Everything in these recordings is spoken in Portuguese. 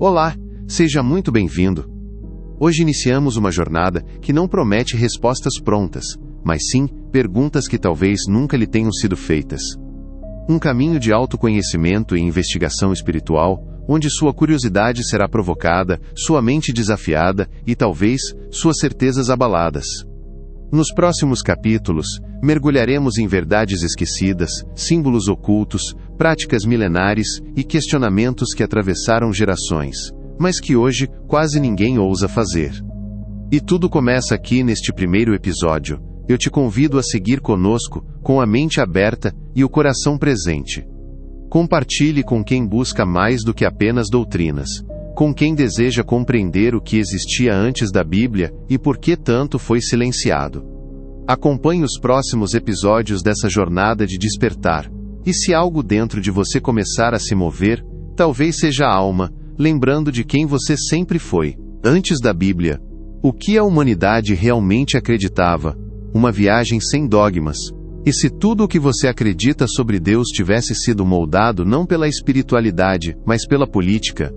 Olá, seja muito bem-vindo. Hoje iniciamos uma jornada que não promete respostas prontas, mas sim perguntas que talvez nunca lhe tenham sido feitas. Um caminho de autoconhecimento e investigação espiritual, onde sua curiosidade será provocada, sua mente desafiada e talvez suas certezas abaladas. Nos próximos capítulos, mergulharemos em verdades esquecidas, símbolos ocultos, práticas milenares e questionamentos que atravessaram gerações, mas que hoje quase ninguém ousa fazer. E tudo começa aqui neste primeiro episódio. Eu te convido a seguir conosco, com a mente aberta e o coração presente. Compartilhe com quem busca mais do que apenas doutrinas, com quem deseja compreender o que existia antes da Bíblia e por que tanto foi silenciado. Acompanhe os próximos episódios dessa jornada de despertar, e se algo dentro de você começar a se mover, talvez seja a alma, lembrando de quem você sempre foi, antes da Bíblia. O que a humanidade realmente acreditava? Uma viagem sem dogmas. E se tudo o que você acredita sobre Deus tivesse sido moldado não pela espiritualidade, mas pela política?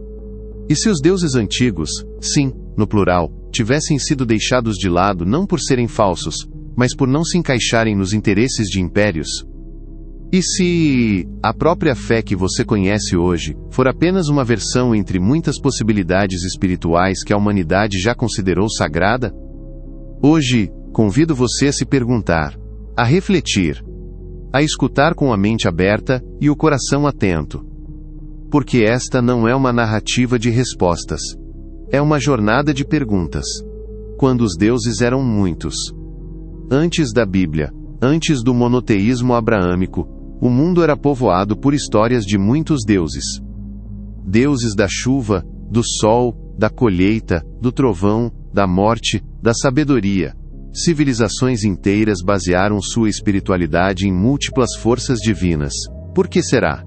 E se os deuses antigos, sim, no plural, tivessem sido deixados de lado não por serem falsos, mas por não se encaixarem nos interesses de impérios? E se a própria fé que você conhece hoje for apenas uma versão entre muitas possibilidades espirituais que a humanidade já considerou sagrada? Hoje, convido você a se perguntar, a refletir, a escutar com a mente aberta e o coração atento. Porque esta não é uma narrativa de respostas. É uma jornada de perguntas. Quando os deuses eram muitos. Antes da Bíblia, antes do monoteísmo abraâmico, o mundo era povoado por histórias de muitos deuses. Deuses da chuva, do sol, da colheita, do trovão, da morte, da sabedoria. Civilizações inteiras basearam sua espiritualidade em múltiplas forças divinas. Por que será?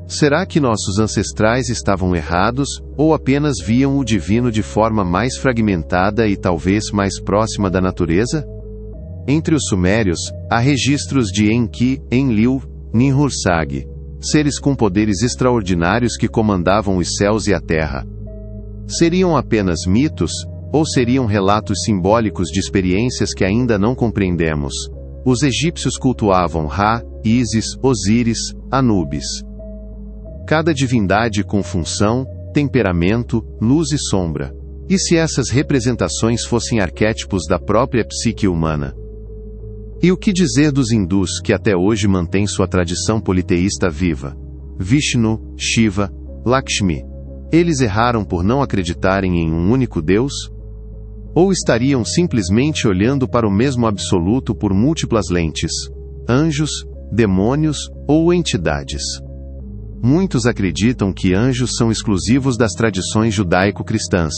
Será que nossos ancestrais estavam errados, ou apenas viam o divino de forma mais fragmentada e talvez mais próxima da natureza? Entre os sumérios, há registros de Enki, Enlil, Ninhursag, seres com poderes extraordinários que comandavam os céus e a terra. Seriam apenas mitos, ou seriam relatos simbólicos de experiências que ainda não compreendemos? Os egípcios cultuavam Ra, Ísis, Osíris, Anubis. Cada divindade com função, temperamento, luz e sombra. E se essas representações fossem arquétipos da própria psique humana? E o que dizer dos hindus que até hoje mantêm sua tradição politeísta viva? Vishnu, Shiva, Lakshmi. Eles erraram por não acreditarem em um único Deus? Ou estariam simplesmente olhando para o mesmo absoluto por múltiplas lentes? Anjos, demônios ou entidades? Muitos acreditam que anjos são exclusivos das tradições judaico-cristãs.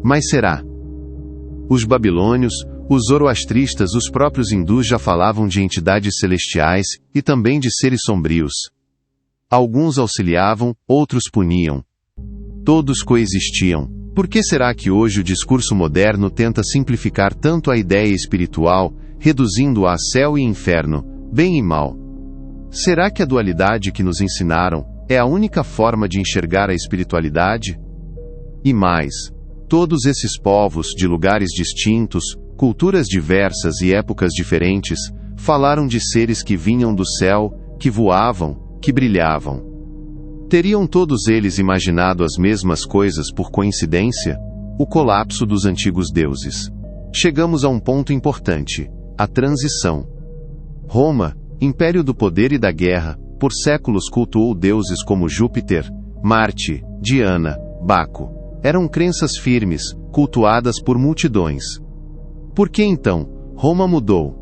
Mas será? Os babilônios, os zoroastristas, os próprios hindus já falavam de entidades celestiais, e também de seres sombrios. Alguns auxiliavam, outros puniam. Todos coexistiam. Por que será que hoje o discurso moderno tenta simplificar tanto a ideia espiritual, reduzindo-a a céu e inferno, bem e mal? Será que a dualidade que nos ensinaram é a única forma de enxergar a espiritualidade? E mais, todos esses povos, de lugares distintos, culturas diversas e épocas diferentes, falaram de seres que vinham do céu, que voavam, que brilhavam. Teriam todos eles imaginado as mesmas coisas por coincidência? O colapso dos antigos deuses. Chegamos a um ponto importante: a transição. Roma, império do poder e da guerra, por séculos cultuou deuses como Júpiter, Marte, Diana, Baco. Eram crenças firmes, cultuadas por multidões. Por que então Roma mudou?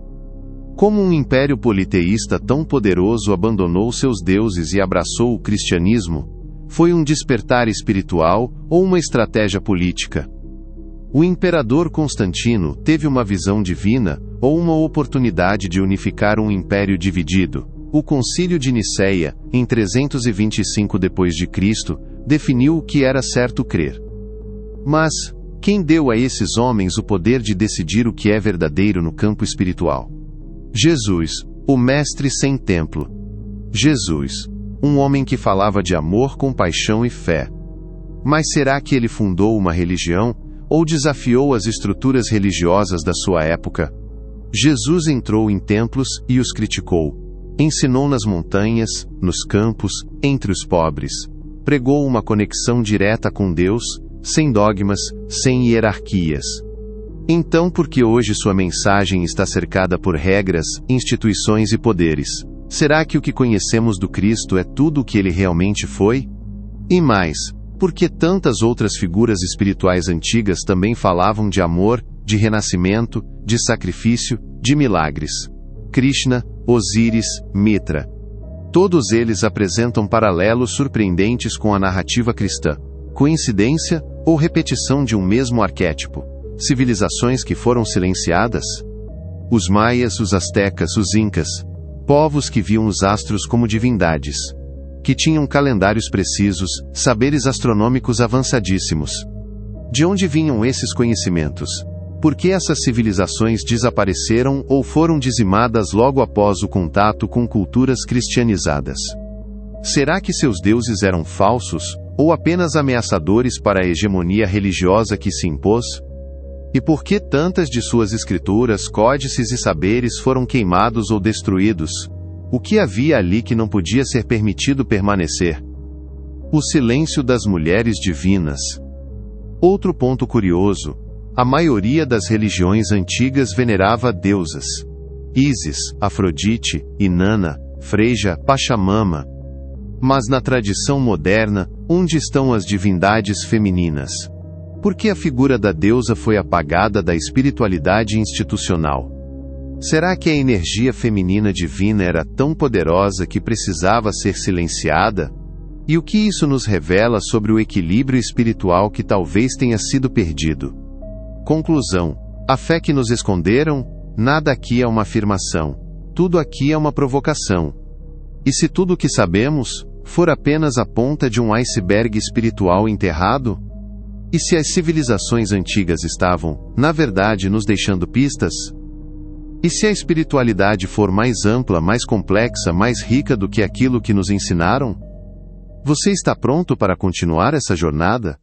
Como um império politeísta tão poderoso abandonou seus deuses e abraçou o cristianismo? Foi um despertar espiritual ou uma estratégia política? O imperador Constantino teve uma visão divina ou uma oportunidade de unificar um império dividido? O Concílio de Nicéia, em 325 d.C., definiu o que era certo crer. Mas quem deu a esses homens o poder de decidir o que é verdadeiro no campo espiritual? Jesus, o mestre sem templo. Jesus, um homem que falava de amor, compaixão e fé. Mas será que ele fundou uma religião, ou desafiou as estruturas religiosas da sua época? Jesus entrou em templos e os criticou. Ensinou nas montanhas, nos campos, entre os pobres. Pregou uma conexão direta com Deus, sem dogmas, sem hierarquias. Então, por que hoje sua mensagem está cercada por regras, instituições e poderes? Será que o que conhecemos do Cristo é tudo o que ele realmente foi? E mais, por que tantas outras figuras espirituais antigas também falavam de amor, de renascimento, de sacrifício, de milagres? Krishna, Osíris, Mitra. Todos eles apresentam paralelos surpreendentes com a narrativa cristã. Coincidência ou repetição de um mesmo arquétipo? Civilizações que foram silenciadas? Os maias, os astecas, os incas. Povos que viam os astros como divindades. Que tinham calendários precisos, saberes astronômicos avançadíssimos. De onde vinham esses conhecimentos? Por que essas civilizações desapareceram ou foram dizimadas logo após o contato com culturas cristianizadas? Será que seus deuses eram falsos, ou apenas ameaçadores para a hegemonia religiosa que se impôs? E por que tantas de suas escrituras, códices e saberes foram queimados ou destruídos? O que havia ali que não podia ser permitido permanecer? O silêncio das mulheres divinas. Outro ponto curioso. A maioria das religiões antigas venerava deusas. Ísis, Afrodite, Inanna, Freja, Pachamama. Mas na tradição moderna, onde estão as divindades femininas? Por que a figura da deusa foi apagada da espiritualidade institucional? Será que a energia feminina divina era tão poderosa que precisava ser silenciada? E o que isso nos revela sobre o equilíbrio espiritual que talvez tenha sido perdido? Conclusão. A fé que nos esconderam? Nada aqui é uma afirmação. Tudo aqui é uma provocação. E se tudo o que sabemos for apenas a ponta de um iceberg espiritual enterrado? E se as civilizações antigas estavam, na verdade, nos deixando pistas? E se a espiritualidade for mais ampla, mais complexa, mais rica do que aquilo que nos ensinaram? Você está pronto para continuar essa jornada?